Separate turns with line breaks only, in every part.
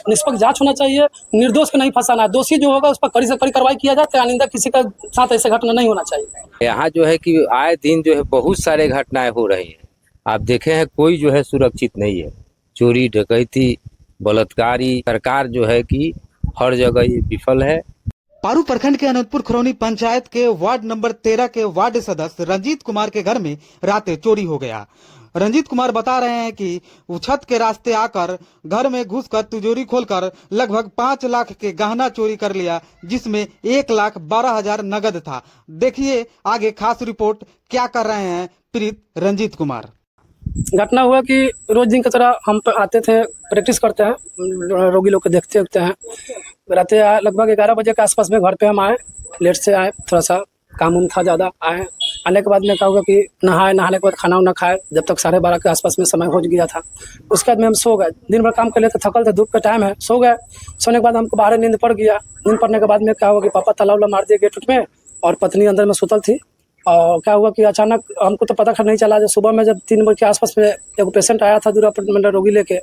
निष्पक्ष जांच होना चाहिए, निर्दोष को नहीं फंसाना है। दोषी जो होगा उस पर कड़ी से कड़ी कार्रवाई किया जाए, आइंदा किसी का साथ ऐसे घटना नहीं होना चाहिए।
यहाँ जो है कि आए दिन जो है बहुत सारे घटनाएं हो रही हैं। आप देखे हैं कोई जो है सुरक्षित नहीं है। चोरी डकैती बलात्कारी, सरकार जो है कि हर जगह ये विफल है।
पारू प्रखंड के अनंतपुर खरौनी पंचायत के वार्ड नंबर 13 के वार्ड सदस्य रंजीत कुमार के घर में रातें चोरी हो गया। रंजीत कुमार बता रहे हैं कि वो छत के रास्ते आकर घर में घुसकर तिजोरी खोलकर लगभग 5 लाख के गहना चोरी कर लिया, जिसमें 1,12,000 नगद था। देखिए आगे खास रिपोर्ट क्या कर रहे हैं पीड़ित रंजीत कुमार।
घटना हुआ कि रोज दिन की तरह हम आते थे, प्रैक्टिस करते हैं, रोगी लोग को देखते हैं। रात लगभग 11 बजे के आसपास में घर पे हम आए, लेट से आए, थोड़ा सा काम उम था ज़्यादा। आए, आने के बाद में कहा हुआ कि नहाने के बाद खाना उना खाए, जब तक 12:30 के आसपास में समय हो गया था। उसके बाद में हम सो गए। दिन भर काम कर लेते, थकल थे, धूप का टाइम है, सो गए। सोने के बाद हमको बाहर नींद पड़ गया। नींद पड़ने के बाद में क्या हुआ कि पापा ताला उला मार दिए गेट में, और पत्नी अंदर में सुतल थी। और क्या हुआ कि अचानक हमको तो पता नहीं चला। जब सुबह में जब 3 बजे के आसपास में एक पेशेंट आया था दूरा पर, मतलब रोगी लेके,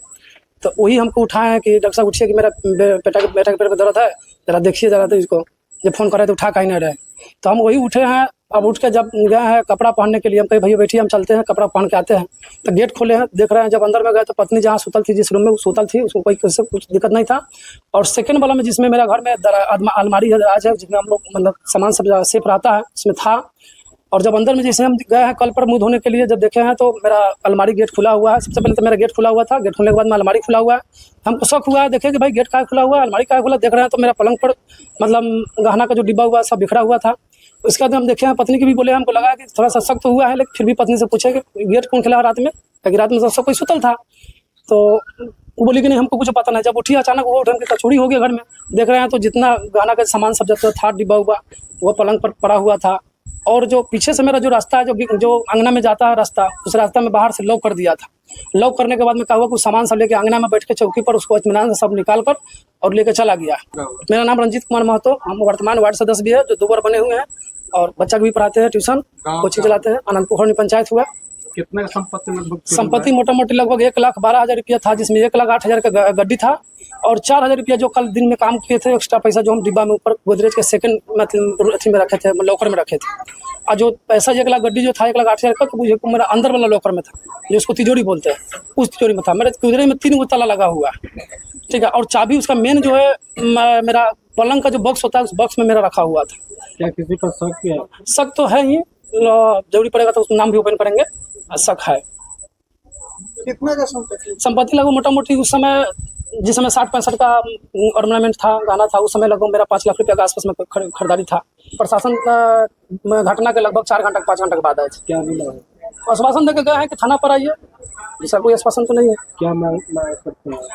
तो वही हमको उठाए हैं कि डॉक्टर साहब उठिए कि मेरा बेटा के पेट में दर्द है, जरा देखिए जरा। तो इसको जब फ़ोन करे तो उठा कहीं नहीं रहे, तो हम वही उठे हैं। अब उठ के जब गए हैं कपड़ा पहनने के लिए, हम कहे भैया बैठिए, हम चलते हैं कपड़ा पहन के आते हैं। तो गेट खोले हैं, देख रहे हैं। जब अंदर में गए तो पत्नी जहाँ सुतल थी, जिस रूम में वो सुतल थी, उसको कोई किसी कुछ दिक्कत नहीं था। और सेकंड वाला में जिसमें मेरा घर में अलमारी है दराज है, जिसमें हम लोग मतलब सामान सब सेफ रहता है, उसमें था। और जब अंदर में जैसे हम गए हैं कल पर मुँह धोने के लिए, जब देखे हैं तो मेरा अलमारी गेट खुला हुआ है। सबसे पहले तो मेरा गेट खुला हुआ था, गेट खुलने के बाद में अलमारी खुला हुआ है। हमको शक हुआ है, देखे कि भाई गेट का खुला हुआ है, अलमारी का खुला। देख रहे हैं तो मेरा पलंग पर मतलब गहना का जो डिब्बा हुआ सब बिखरा हुआ था। उसके बाद हम देखे हैं, पत्नी की भी बोले, हमको लगा कि थोड़ा सा शक तो हुआ है, लेकिन फिर भी पत्नी से पूछे कि गेट कौन खुला रात में, क्योंकि रात में सब कोई सुतल था। तो वो बोली कि नहीं हमको कुछ पता नहीं। जब उठी अचानक वो उठ के चोरी हो गया घर में। देख रहे हैं तो जितना गहना का सामान सब जब था डिब्बा हुआ, वो पलंग पर पड़ा हुआ था। और जो पीछे से मेरा जो रास्ता है, जो अंगना में जाता है रास्ता, उस रास्ता में बाहर से लॉक कर दिया था। लॉक करने के बाद में क्या हुआ, कुछ सामान सब लेके अंगना में बैठ के चौकी पर उसको इत्मीनान से सब निकाल कर और लेके चला गया। मेरा नाम रंजीत कुमार महतो, हम वर्तमान वार्ड सदस्य भी है, जो 2 बार बने हुए हैं, और बच्चा भी पढ़ाते हैं, ट्यूशन कोचिंग चलाते हैं। अनंतपुर खरौनी पंचायत हुआ।
कितना संपत्ति?
संपत्ति मोटा मोटी लगभग 1,12,000 रुपया था, जिसमें 1,08,000 का गड्डी था, और 4,000 रुपया जो कल दिन में काम किए थे, एक्स्ट्रा पैसा जो हम डिब्बा में ऊपर गोदरेज के सेकंड मतलब अथी में रखे थे, लॉकर में रखे थे। और जो पैसा 1 लाख गड्डी जो था 1,08,000 का, तो मेरा अंदर वाला लॉकर में था, जो उसको तिजोरी बोलते हैं, उस तिजोरी में था। मेरे तिजोरी में 3 ताला लगा हुआ है, ठीक है। और चाबी उसका मेन जो है मेरा पलंग का जो बॉक्स होता है, उस बॉक्स में मेरा रखा हुआ था।
क्या किसी पर शक है?
शक तो है ही, जरूरी पड़ेगा तो उसका नाम भी ओपन करेंगे। शक है।
कितना का
संपत्ति लगभग मोटा मोटी उस समय, जिस समय 60-65 का ऑर्नामेंट था, गाना था, उस समय लगभग मेरा 5 लाख रुपया के आसपास में खरीदारी था। प्रशासन घटना के लगभग 4 घंटा 5 घंटे के बाद आए।
क्या मिला?
आश्वासन देकर गए हैं कि थाना पर आइए। इसका कोई आश्वासन तो नहीं है।
क्या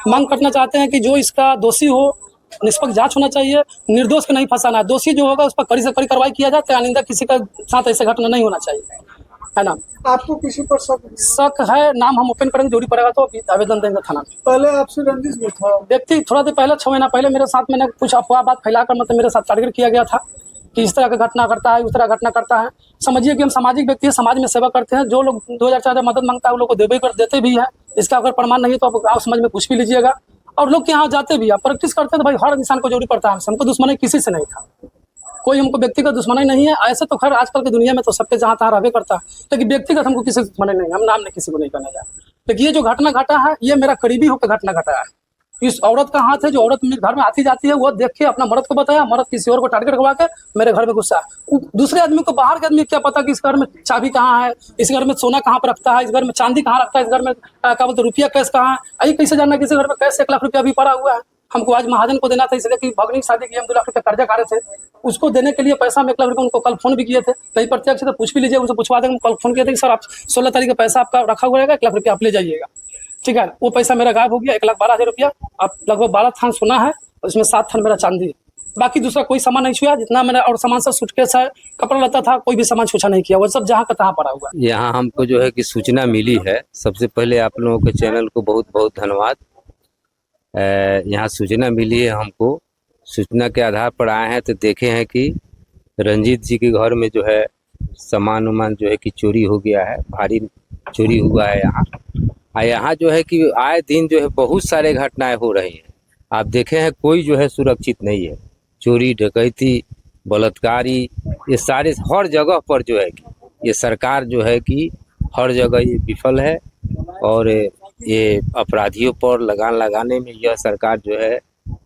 मांग करना चाहते हैं कि जो इसका दोषी हो, निष्पक्ष जांच होना चाहिए, निर्दोष को नहीं फंसाना है। दोषी जो होगा उस पर कड़ी से कड़ी कार्रवाई किया जाए, आइंदा किसी का साथ ऐसे घटना नहीं होना चाहिए, है ना।
आपको किसी पर
शक है, नाम हम ओपन करेंगे, जरूरी पड़ेगा तो आवेदन देंगे थाना में।
पहले आपसे रंजिश भी था?
व्यक्ति थोड़ा देर पहले 6 महीना पहले मेरे साथ मैंने कुछ अफवाह बात फैलाकर मतलब मेरे साथ टारगेट किया गया था कि इस तरह का घटना करता है, उस तरह घटना करता है। समझिए कि हम सामाजिक व्यक्ति हैं, समाज में सेवा करते हैं। जो लोग 2004 मदद मांगता है, वो लोग को देते भी है। इसका अगर प्रमाण नहीं है तो आप समाज में पूछ भी लीजिएगा। और लोग के यहाँ जाते भी हैं, प्रैक्टिस करते हैं, तो भाई हर इंसान को जरूरी पड़ता है। हमको दुश्मनी किसी से नहीं था, कोई हमको व्यक्तिगत दुश्मनी नहीं है। ऐसे तो खैर आजकल की दुनिया में तो सबके जहाँ तहाँ रहबे करता है, लेकिन व्यक्तिगत हमको किसी से दुश्मनी नहीं है। हम नाम ने किसी को नहीं करना चाहते, लेकिन ये जो घटना घटा है, ये मेरा करीबी होकर घटना घटा है। इस औरत का हाथ है, जो औरत मेरे घर में आती जाती है, वो देख के अपना मर्द को बताया, मर्द किसी और को टारगेट करवा के मेरे घर में घुसा। दूसरे आदमी को, बाहर के आदमी क्या पता कि इस घर में चाबी कहाँ है, इस घर में सोना कहाँ पर रखता है, इस घर में चांदी कहाँ रखता है, इस घर में क्या बोलते रुपया कैश कहाँ है। अभी कैसे जानना किसी घर में कैश 1 लाख रुपया भी पड़ा हुआ है। हमको आज महाजन को देना था, इसलिए कि भगनी की शादी की, हम 2 लाख रुपया कर्जा काटे थे, उसको देने के लिए पैसा हम 1 लाख रुपया उनको कल फोन भी किए थे। कहीं प्रत्यक्ष से पूछ भी लीजिए, उनसे पूछवा देंगे। कल फोन किए थे कि सर आप 16 तारीख का पैसा आपका रखा हुआ रहेगा, 1 लाख रुपया आप ले जाइएगा, ठीक है। वो पैसा मेरा गायब हो गया, 1,12,000 रुपया। अब लगभग 12 थान सोना है, उसमें 7 थान मेरा चांदी है। बाकी दूसरा कोई सामान नहीं छुआ, जितना मैंने और सामान सब सूटकेस है, कपड़ा लता था, कोई भी सामान छूछा नहीं किया, वो सब जहाँ का तहाँ पड़ा हुआ।
यहाँ हमको जो है कि सूचना मिली है। सबसे पहले आप लोगों के चैनल को बहुत बहुत धन्यवाद। यहाँ सूचना मिली है हमको, सूचना के आधार पर आए हैं, तो देखे हैं कि रंजीत जी के घर में जो है सामान उमान जो है कि चोरी हो गया है, भारी चोरी हुआ है यहाँ। यहाँ जो है कि आए दिन जो है बहुत सारे घटनाएं हो रही हैं। आप देखे हैं कोई जो है सुरक्षित नहीं है। चोरी डकैती बलात्कारी ये सारे हर जगह पर जो है कि ये सरकार जो है कि हर जगह ये विफल है और ये अपराधियों पर लगान लगाने में यह सरकार जो है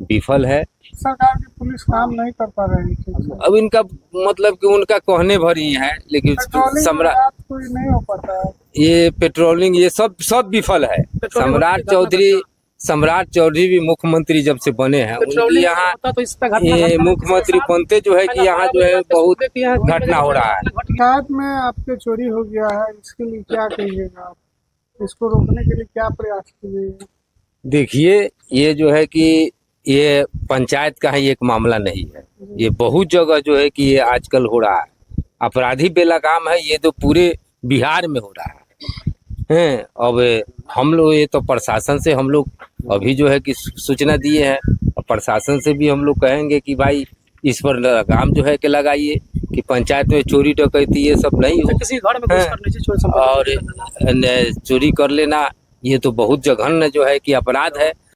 विफल है।
सरकार की पुलिस काम नहीं कर पा रही है।
अब इनका मतलब कि उनका कहने भर ही है, लेकिन
पेट्रोलिंग
सम्राट
रात कोई नहीं हो पाता है।
ये पेट्रोलिंग ये सब विफल है। सम्राट चौधरी भी मुख्यमंत्री जब से बने हैं उनकी यहाँ
तो इस पे घटना
ये मुख्यमंत्री बनते जो है कि यहाँ जो है बहुत घटना हो रहा है।
पंचायत में आपके चोरी हो गया है, इसके लिए क्या कहिएगा आप? इसको रोकने के लिए क्या प्रयास कीजिएगा?
देखिए ये जो है कि ये पंचायत का ही एक मामला नहीं है, ये बहुत जगह जो है कि ये आजकल हो रहा है। अपराधी बेलगाम है, ये तो पूरे बिहार में हो रहा है। अब हम लोग ये तो प्रशासन से हम लोग अभी जो है कि सूचना दिए हैं और प्रशासन से भी हम लोग कहेंगे कि भाई इस पर लगाम जो है कि लगाइए कि पंचायत में चोरी डकैती ये सब नहीं हो।
किसी घर में घुस कर नीचे चोरी संपत्ति
और चोरी कर लेना ये तो बहुत जघन्य जो है कि अपराध है।